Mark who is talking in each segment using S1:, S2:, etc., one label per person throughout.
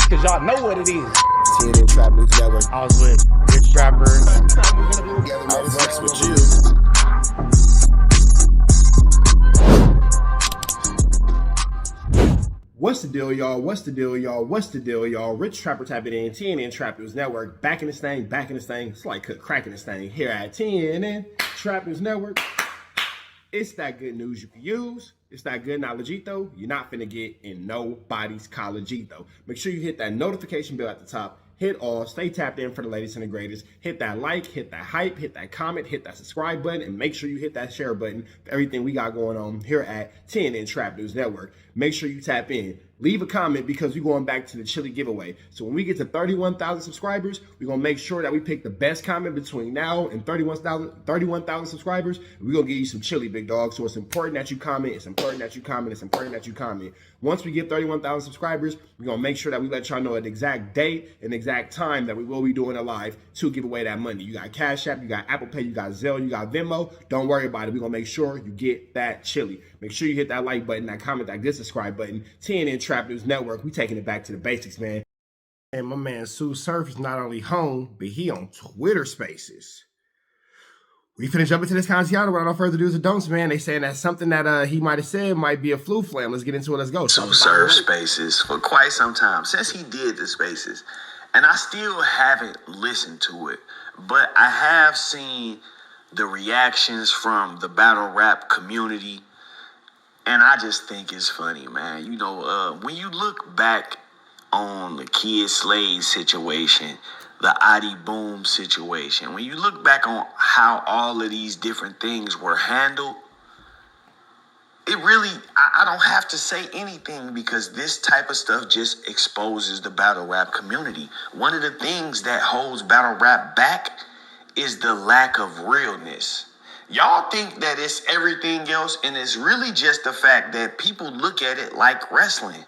S1: cause y'all know what it is.
S2: TSU Networx.
S1: I was with Rich Trapper.
S2: I Bricc with you. What's the deal, y'all? What's the deal, y'all? What's the deal, y'all? Rich Trapper tapping in, TNN Trap News Network. Back in this thing, back in this thing. It's like cracking this thing here at TNN Trap News Network. It's that good news you can use. It's that good knowledgeito you're not finna get in nobody's collegeito. Make sure you hit that notification bell at the top. Hit all, stay tapped in for the latest and the greatest. Hit that like, hit that hype, hit that comment, hit that subscribe button, and make sure you hit that share button for everything we got going on here at TNN Trap News Network. Make sure you tap in. Leave a comment because we're going back to the chili giveaway. So when we get to 31,000 subscribers, we're going to make sure that we pick the best comment between now and 31,000 subscribers. We're going to give you some chili, big dog. So it's important that you comment. It's important that you comment. It's important that you comment. Once we get 31,000 subscribers, we're going to make sure that we let y'all know an exact date and exact time that we will be doing a live to give away that money. You got Cash App, you got Apple Pay, you got Zelle, you got Venmo. Don't worry about it. We're going to make sure you get that chili. Make sure you hit that like button, that comment, that good subscribe button. TNN Trap News Network. We taking it back to the basics, man. And my man TSU Surf is not only home, but he on Twitter Spaces. We finna jump into this conversation without no further do's or don'ts, man. They saying that's something that he might have said might be a flu flame. Let's get into it. Let's go.
S3: TSU Surf Spaces for quite some time since he did the Spaces, and I still haven't listened to it, but I have seen the reactions from the battle rap community. And I just think it's funny, man. You know, when you look back on the Kid Slade situation, the Adi Boom situation, when you look back on how all of these different things were handled, it really, I don't have to say anything because this type of stuff just exposes the battle rap community. One of the things that holds battle rap back is the lack of realness. Y'all think that it's everything else, and it's really just the fact that people look at it like wrestling.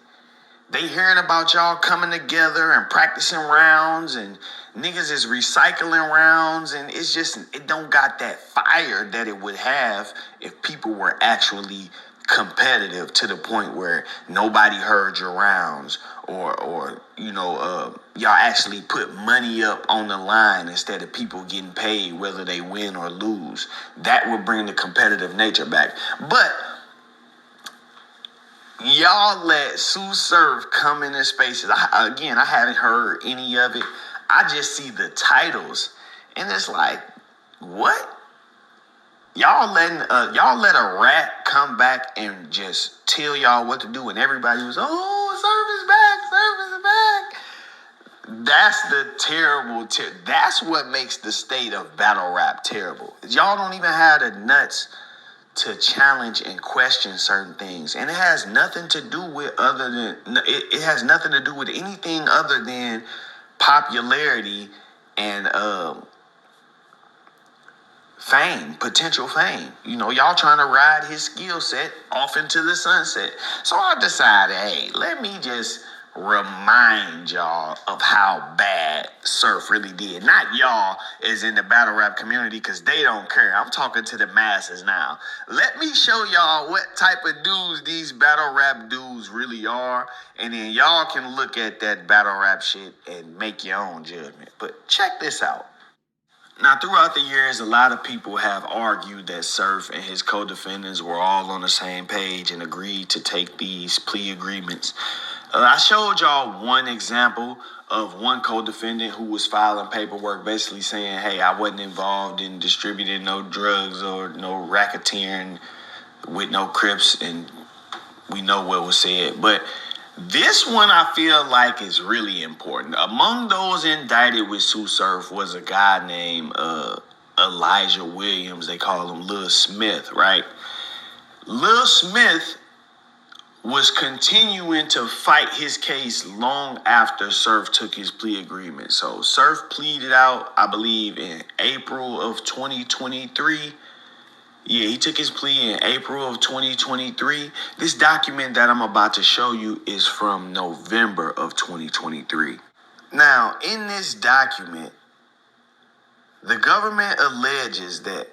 S3: They hearing about y'all coming together and practicing rounds, and niggas is recycling rounds, and it's just, it don't got that fire that it would have if people were actually competitive to the point where nobody heard your rounds or you know, y'all actually put money up on the line instead of people getting paid whether they win or lose. That would bring the competitive nature back. But y'all let TSU Surf come in Spaces. I haven't heard any of it. I just see the titles and it's like, what? Y'all let a rat come back and just tell y'all what to do, and everybody was, oh, Surf is back. That's the terrible. That's what makes the state of battle rap terrible. Y'all don't even have the nuts to challenge and question certain things, and it has nothing to do with it has nothing to do with anything other than popularity and fame, potential fame. You know, y'all trying to ride his skill set off into the sunset. So I decided, hey, let me just remind y'all of how bad Surf really did. Not y'all as in the battle rap community, because they don't care. I'm talking to the masses now. Let me show y'all what type of dudes these battle rap dudes really are, and then y'all can look at that battle rap shit and make your own judgment. But check this out. Now, throughout the years, a lot of people have argued that Surf and his co-defendants were all on the same page and agreed to take these plea agreements. I showed y'all one example of one co-defendant who was filing paperwork basically saying, hey, I wasn't involved in distributing no drugs or no racketeering with no Crips, and we know what was said. But this one I feel like is really important. Among those indicted with TSU Surf was a guy named Elijah Williams. They call him Lil Smith, right? Lil Smith was continuing to fight his case long after Surf took his plea agreement. So Surf pleaded out, I believe, in April of 2023. Yeah, he took his plea in April of 2023. This document that I'm about to show you is from November of 2023. Now, in this document, the government alleges that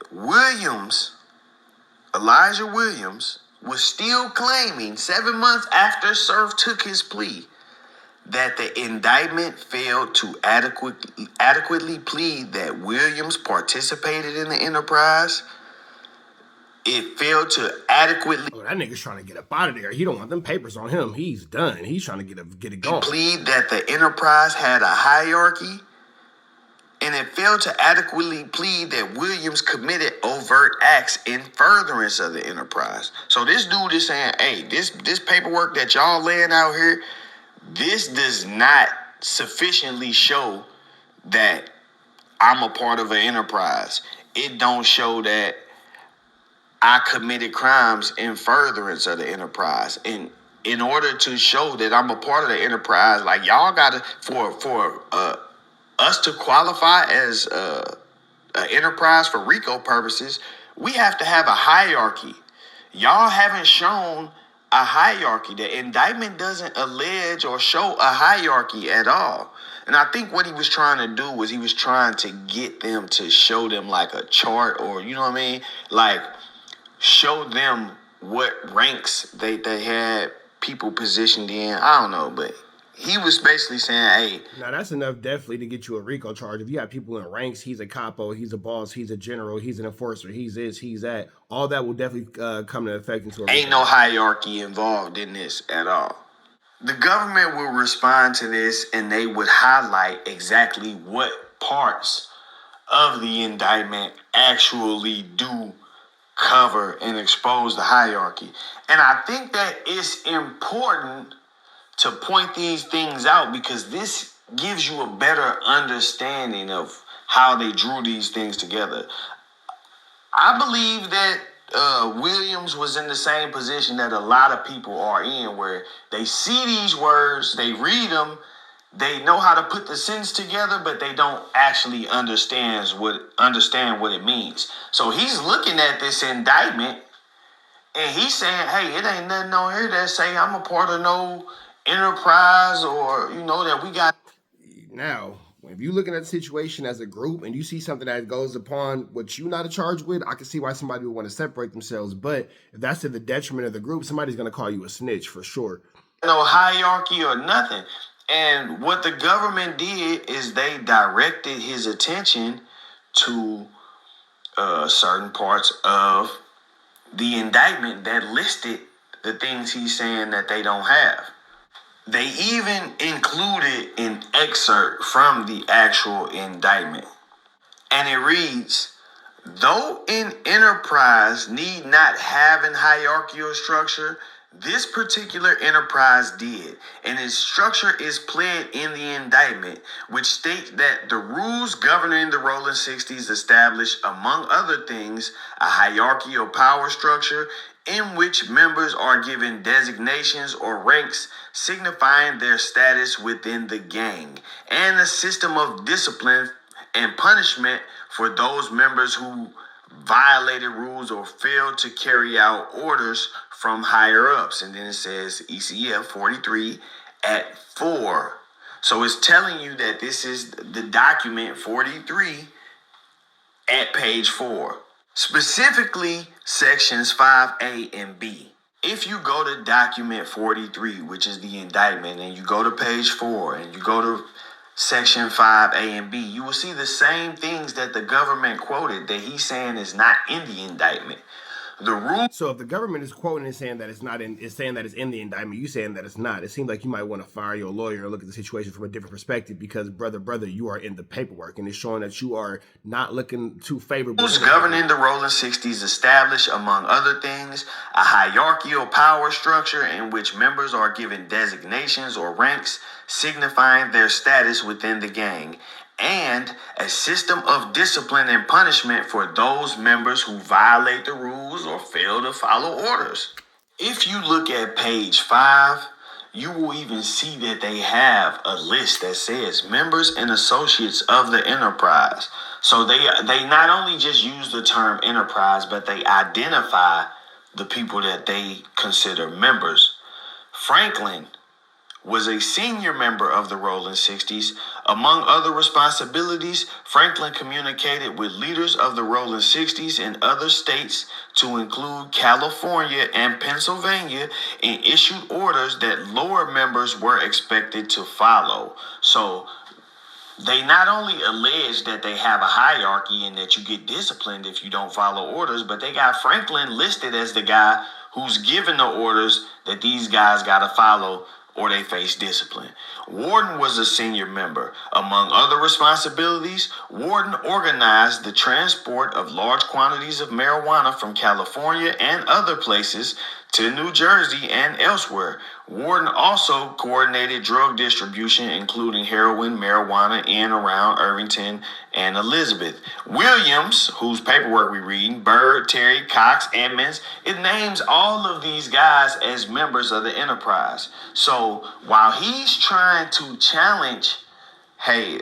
S3: Elijah Williams, was still claiming 7 months after Surf took his plea that the indictment failed to adequately plead that Williams participated in the enterprise. It failed to adequately
S2: that nigga's trying to get up out of there. He don't want them papers on him. He's done. He's trying to get it going.
S3: plead that the enterprise had a hierarchy, and it failed to adequately plead that Williams committed overt acts in furtherance of the enterprise. So this dude is saying, hey, this paperwork that y'all laying out here, this does not sufficiently show that I'm a part of an enterprise. It don't show that I committed crimes in furtherance of the enterprise. And in order to show that I'm a part of the enterprise, like y'all gotta, for us to qualify as an enterprise for RICO purposes, we have to have a hierarchy. Y'all haven't shown a hierarchy. The indictment doesn't allege or show a hierarchy at all. And I think what he was trying to do was he was trying to get them to show them like a chart, or, you know what I mean? Like, show them what ranks they had people positioned in. I don't know, but he was basically saying, hey.
S2: Now, that's enough definitely to get you a RICO charge. If you have people in ranks, he's a capo, he's a boss, he's a general, he's an enforcer, he's this, he's that. All that will definitely come into effect into a RICO.
S3: Ain't no hierarchy involved in this at all. The government will respond to this, and they would highlight exactly what parts of the indictment actually do cover and expose the hierarchy. And I think that it's important to point these things out, because this gives you a better understanding of how they drew these things together. I believe that Williams was in the same position that a lot of people are in, where they see these words, they read them, they know how to put the sentence together, but they don't actually understand what it means. So he's looking at this indictment and he's saying, hey, it ain't nothing on here that say I'm a part of no enterprise, or, you know, that we got.
S2: Now, if you look at that situation as a group and you see something that goes upon what you're not charged with, I can see why somebody would want to separate themselves. But if that's to the detriment of the group, somebody's going to call you a snitch for sure.
S3: No hierarchy or nothing. And what the government did is they directed his attention to certain parts of the indictment that listed the things he's saying that they don't have. They even included an excerpt from the actual indictment. And it reads, though an enterprise need not have an hierarchical structure, this particular enterprise did, and its structure is pled in the indictment, which states that the rules governing the Rolling 60s establish, among other things, a hierarchical power structure in which members are given designations or ranks signifying their status within the gang, and a system of discipline and punishment for those members who violated rules or failed to carry out orders from higher ups. And then it says ECF 43 at 4. So it's telling you that this is the document 43 at page 4. Specifically, sections 5A and B. If you go to document 43, which is the indictment, and you go to page 4 and you go to section 5A and B, you will see the same things that the government quoted that he's saying is not in the indictment. The rule.
S2: So if the government is quoting and saying that it's not in, is saying that it's in the indictment, you saying that it's not. It seems like you might want to fire your lawyer and look at the situation from a different perspective, because brother, you are in the paperwork, and it's showing that you are not looking too favorable.
S3: Rules governing the Rolling 60s establish, among other things, a hierarchical power structure in which members are given designations or ranks signifying their status within the gang, and a system of discipline and punishment for those members who violate the rules or fail to follow orders. If you look at page 5, you will even see that they have a list that says members and associates of the enterprise. So they not only just use the term enterprise, but they identify the people that they consider members. Franklin, was a senior member of the Rolling 60s. Among other responsibilities, Franklin communicated with leaders of the Rolling 60s in other states, to include California and Pennsylvania, and issued orders that lower members were expected to follow. So they not only allege that they have a hierarchy and that you get disciplined if you don't follow orders, but they got Franklin listed as the guy who's given the orders that these guys got to follow or they face discipline. Warden was a senior member. Among other responsibilities, Warden organized the transport of large quantities of marijuana from California and other places to New Jersey and elsewhere. Warden also coordinated drug distribution, including heroin, marijuana in around Irvington and Elizabeth. Williams, whose paperwork we read, Bird, Terry, Cox, Edmonds, it names all of these guys as members of the enterprise. So while he's trying to challenge, hey,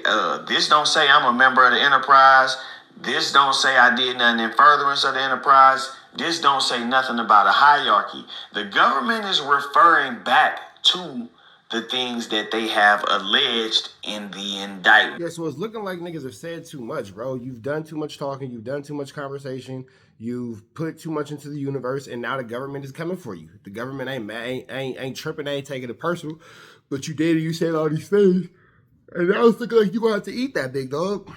S3: this don't say I'm a member of the enterprise, this don't say I did nothing in furtherance of the enterprise, this don't say nothing about a hierarchy. The government is referring back to the things that they have alleged in the indictment.
S2: Yeah, so it's looking like niggas have said too much, bro. You've done too much talking. You've done too much conversation. You've put too much into the universe, and now the government is coming for you. The government ain't tripping. They ain't taking it personal. But you did. You said all these things, and now it's looking like you're gonna have to eat that, big dog.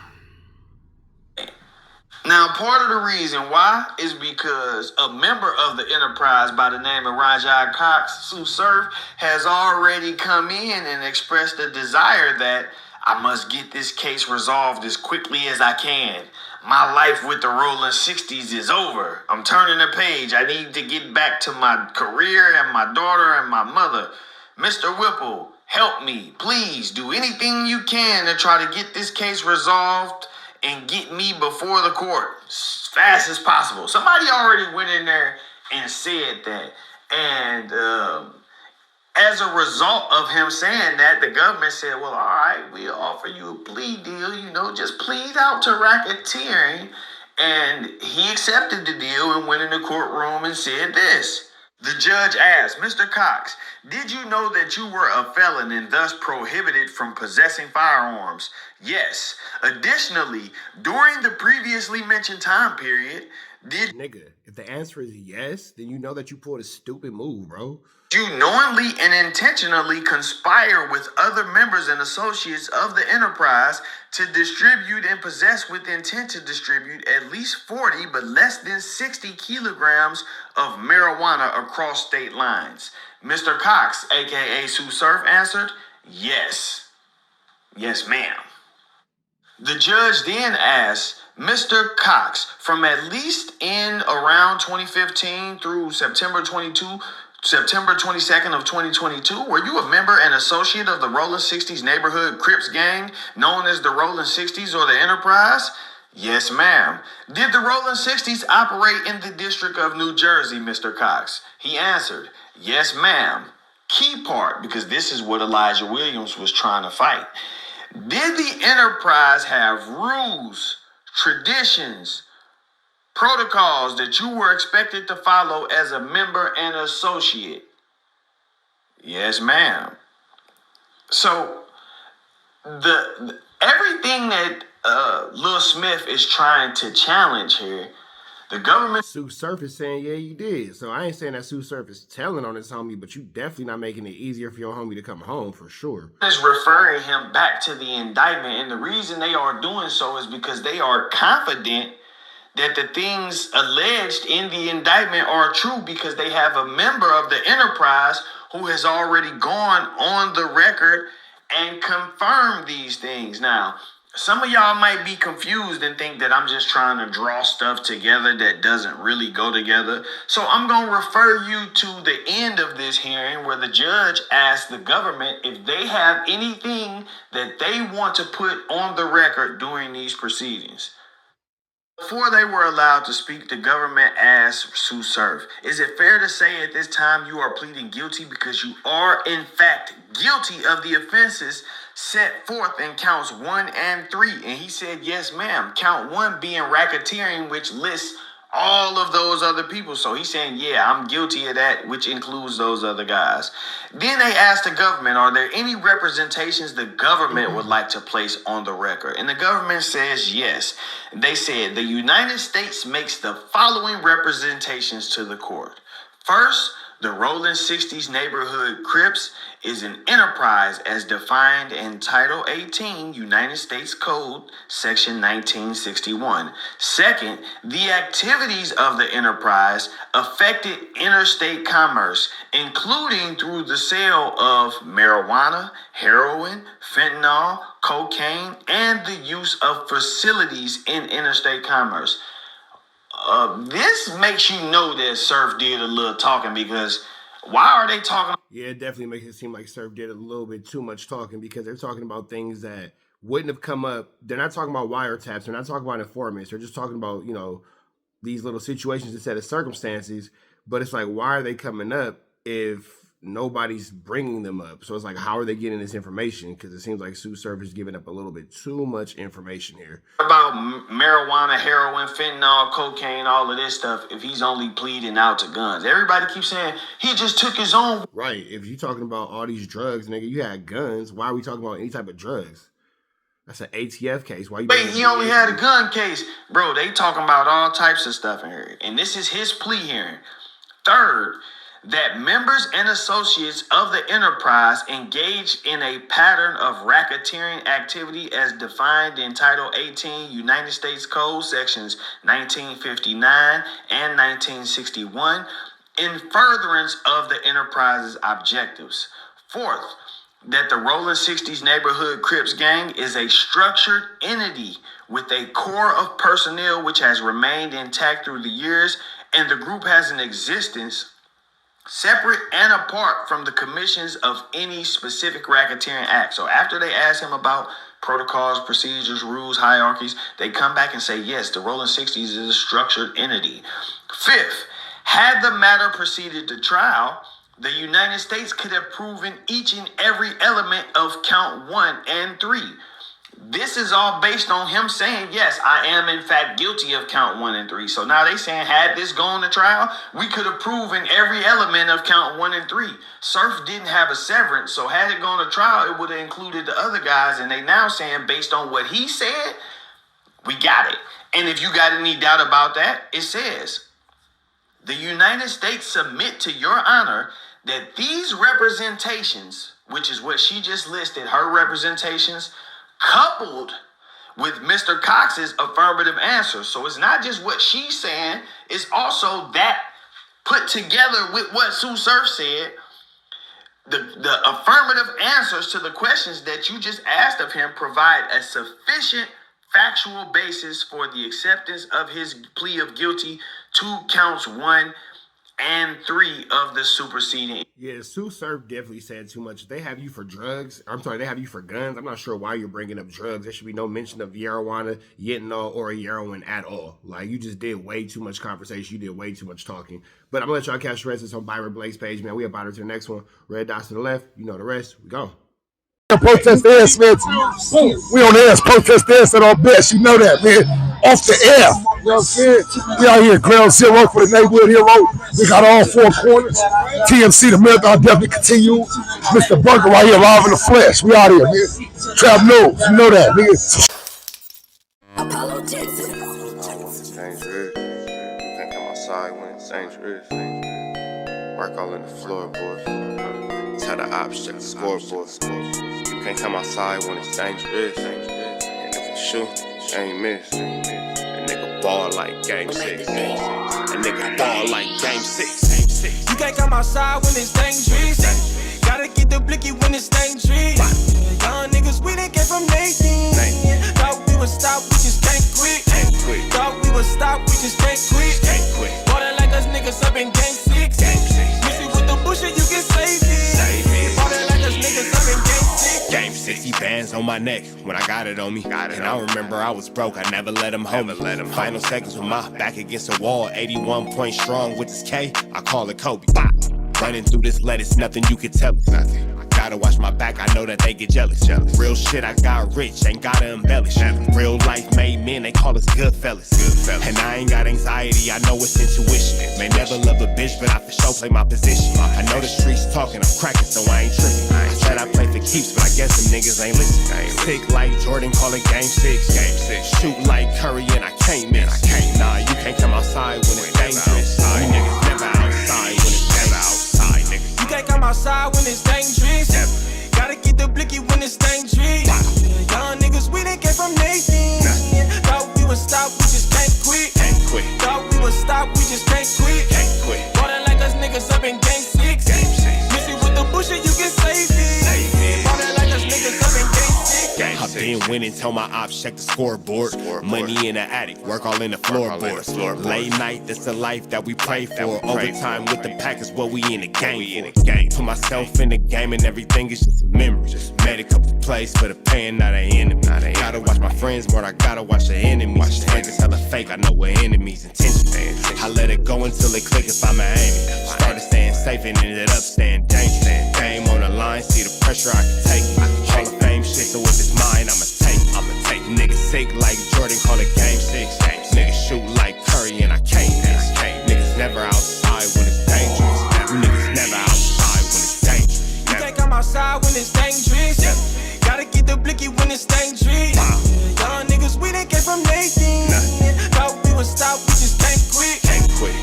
S3: Now, part of the reason why is because a member of the enterprise by the name of Rajah Cox, TSU Surf, has already come in and expressed a desire that I must get this case resolved as quickly as I can. My life with the Rolling 60s is over. I'm turning the page. I need to get back to my career and my daughter and my mother. Mr. Whipple, help me. Please do anything you can to try to get this case resolved and get me before the court as fast as possible. Somebody already went in there and said that. And as a result of him saying that, the government said, well, all right, we'll offer you a plea deal, just plead out to racketeering. And he accepted the deal and went in the courtroom and said this. The judge asked, Mr. Cox, did you know that you were a felon and thus prohibited from possessing firearms? Yes. Additionally, during the previously mentioned time period, did
S2: Nigga, if the answer is yes, then you know that you pulled a stupid move, bro.
S3: you knowingly and intentionally conspire with other members and associates of the enterprise to distribute and possess with intent to distribute at least 40 but less than 60 kilograms of marijuana across state lines? Mr. Cox, aka TSU Surf, answered, yes. Yes, ma'am. The judge then asked, Mr. Cox, from at least in around 2015 through September 22nd of 2022, were you a member and associate of the Rolling 60s neighborhood Crips gang known as the Rolling 60s or the Enterprise? Yes, ma'am. Did the Rolling 60s operate in the District of New Jersey, Mr. Cox? He answered, yes, ma'am. Key part, because this is what Elijah Williams was trying to fight. Did the Enterprise have rules, traditions, protocols that you were expected to follow as a member and associate? Yes, ma'am. So everything that Lil Smith is trying to challenge here, the government
S2: TSU Surf is saying, yeah, you did. So I ain't saying that TSU Surf is telling on his homie, but you definitely not making it easier for your homie to come home, for sure.
S3: is referring him back to the indictment. And the reason they are doing so is because they are confident that the things alleged in the indictment are true, because they have a member of the enterprise who has already gone on the record and confirmed these things. Now, some of y'all might be confused and think that I'm just trying to draw stuff together that doesn't really go together. So I'm going to refer you to the end of this hearing where the judge asked the government if they have anything that they want to put on the record during these proceedings. Before they were allowed to speak, the government asked TSU Surf, is it fair to say at this time you are pleading guilty because you are in fact guilty of the offenses set forth in counts 1 and 3? And he said, yes, ma'am. Count 1 being racketeering, which lists all of those other people. So he's saying, yeah, I'm guilty of that, which includes those other guys. Then they asked the government, are there any representations the government would like to place on the record? And the government says yes. They said the United States makes the following representations to the court. First, the Rolling 60s Neighborhood Crips is an enterprise as defined in Title 18 United States Code, Section 1961. Second, the activities of the enterprise affected interstate commerce, including through the sale of marijuana, heroin, fentanyl, cocaine, and the use of facilities in interstate commerce. This makes you know that Surf did a little talking, because why are they talking?
S2: Yeah, it definitely makes it seem like Surf did a little bit too much talking, because they're talking about things that wouldn't have come up. They're not talking about wiretaps. They're not talking about informants. They're just talking about, you know, these little situations instead of circumstances. But it's like, why are they coming up if nobody's bringing them up? So it's like, how are they getting this information? Because it seems like TSU Surf is giving up a little bit too much information here.
S3: About marijuana, heroin, fentanyl, cocaine, all of this stuff, if he's only pleading out to guns. Everybody keeps saying he just took his own.
S2: Right. If you're talking about all these drugs, nigga, you had guns. Why are we talking about any type of drugs? That's an ATF case. Why you?
S3: Wait, he only had a gun case. Bro, they talking about all types of stuff in here. And this is his plea hearing. Third, that members and associates of the enterprise engaged in a pattern of racketeering activity as defined in Title 18 United States Code, Sections 1959 and 1961, in furtherance of the enterprise's objectives. Fourth, that the Rolling 60s Neighborhood Crips gang is a structured entity with a core of personnel which has remained intact through the years, and the group has an existence separate and apart from the commissions of any specific racketeering act. So after they ask him about protocols, procedures, rules, hierarchies, they come back and say, yes, the Rolling 60s is a structured entity. Fifth, had the matter proceeded to trial, the United States could have proven each and every element of count 1 and 3. This is all based on him saying, yes, I am in fact guilty of count 1 and 3. So now they saying, had this gone to trial, we could have proven every element of count 1 and 3. Surf didn't have a severance, so had it gone to trial, it would have included the other guys. And they now saying, based on what he said, we got it. And if you got any doubt about that, it says, the United States submit to your honor that these representations, which is what she just listed, her representations, coupled with Mr. Cox's affirmative answer. So it's not just what she's saying, it's also that put together with what TSU Surf said. The affirmative answers to the questions that you just asked of him provide a sufficient factual basis for the acceptance of his plea of guilty to counts 1 and 3 of the superseding.
S2: Yeah, TSU Surf definitely said too much. They have you for drugs. I'm sorry, they have you for guns. I'm not sure why you're bringing up drugs. There should be no mention of marijuana, fentanyl, or heroin at all. Like, you just did way too much conversation. You did way too much talking. But I'm going to let y'all catch the rest of this on Byron Blake's page, man. We about to the next one. Red dots to the left. You know the rest. We go.
S4: Protest the air, Smith. We on the air, protest the air at our best. You know that, man. Off the air. You know what I'm saying? We out here, ground zero for the neighborhood hero. We got all 4 corners. TMC, the marathon definitely continue. Mr. Bunker right here, live in the flesh. We out here, man. Trap knows. You know that, nigga.
S5: Dangerous. You can't come outside when it's dangerous. Work all in the floorboards. Tell the ops check the scoreboard. You can't come outside when it's dangerous. And if you shoot, you ain't miss. A nigga ball like game 6. A nigga ball like game 6.
S6: You can't come outside when it's dangerous. Gotta get the blicky when it's dangerous. Young niggas, we done came from Nathan. Thought we would stop, we just can't quit. Thought we would stop, we just can't quit. Ballin' like us niggas up in game 6. Miss it with the bullshit, you can save it. Ballin' like us niggas up in game 6.
S7: Game 60 bands on my neck when I got it on me. And I remember I was broke, I never let him hold me. Final seconds with my back against the wall, 81 points strong with this K, I call it Kobe. Running through this lettuce, nothing you can tell me. gotta watch my back, I know that they get jealous. Real shit, I got rich, ain't gotta embellish. Real life made men, they call us good fellas. And I ain't got anxiety, I know it's intuition. May never love a bitch, but I for sure play my position. I know the streets talking, I'm cracking, so I ain't tripping. I said I play for keeps, but I guess them niggas ain't listening. Sick like Jordan, call it game 6. Shoot like Curry, and I can't miss. Nah, you can't come outside when it's dangerous. You niggas never outside when it's dangerous.
S6: You can't come outside when it's dangerous. Gotta get the blicky when it's dangerous. Young niggas, we done came from Nathan. Thought we would stop, we just can't quit. Thought we would stop, we just can't quit. Ballin' like us niggas up in game 6. Miss it with the bullshit, you can save it. Ballin' like us niggas up in game 6.
S7: I've been winning, tell my ops check the scoreboard. Money in the attic, work all in the floorboards. Late night, that's the life that we pray for. Overtime with the pack is what we in the game for. Put myself in the game and everything is just a memory. Made a couple plays for the pain, not an enemy. Gotta watch my friends more, I gotta watch the enemies. Niggas hella fake, I know we're enemies' intentions. I let it go until it click if I'm aiming. Started staying safe and ended up staying dangerous. Game on the line, see the pressure I can take. Hall of Fame shit, so if it's mine, I'ma take. Niggas sick like Jordan, call it game 6. Niggas shoot like Curry and I can't miss. Niggas never outside when it's dangerous. Niggas never outside when it's dangerous.
S6: You can't come outside when it's dangerous. Gotta get the blicky when it's dangerous. Young niggas, we done came from Nathan. Thought we would stop, we just can't quit.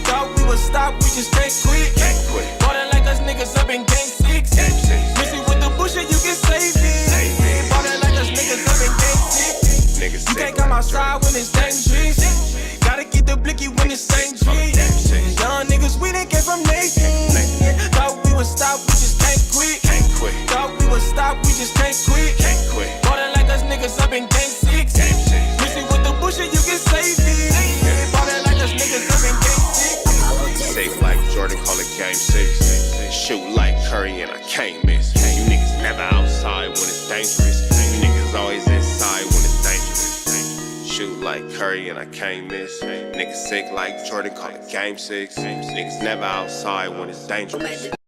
S6: Thought we would stop, we just can't quit. Ballin' like us niggas up in game 6. Miss it with the bullshit, you can save it. Ballin' like us niggas up in game 6. You can't come outside when it's dangerous. Gotta get the blicky when it's dangerous. Young niggas, we done came from Nathan. Thought we would stop, we just can't quit. Thought we would stop, we just can't quit. Ballin' like us niggas up in game 6. Miss it with the bullshit, you can save it. Ballin' like us niggas up in game 6.
S5: Sick like Jordan, call it game 6. Shoot like Curry and I can't miss. You niggas never outside when it's dangerous. You niggas always inside when it's dangerous. Shoot like Curry and I can't miss. Niggas sick like Jordan, call it game 6. Niggas never outside when it's dangerous.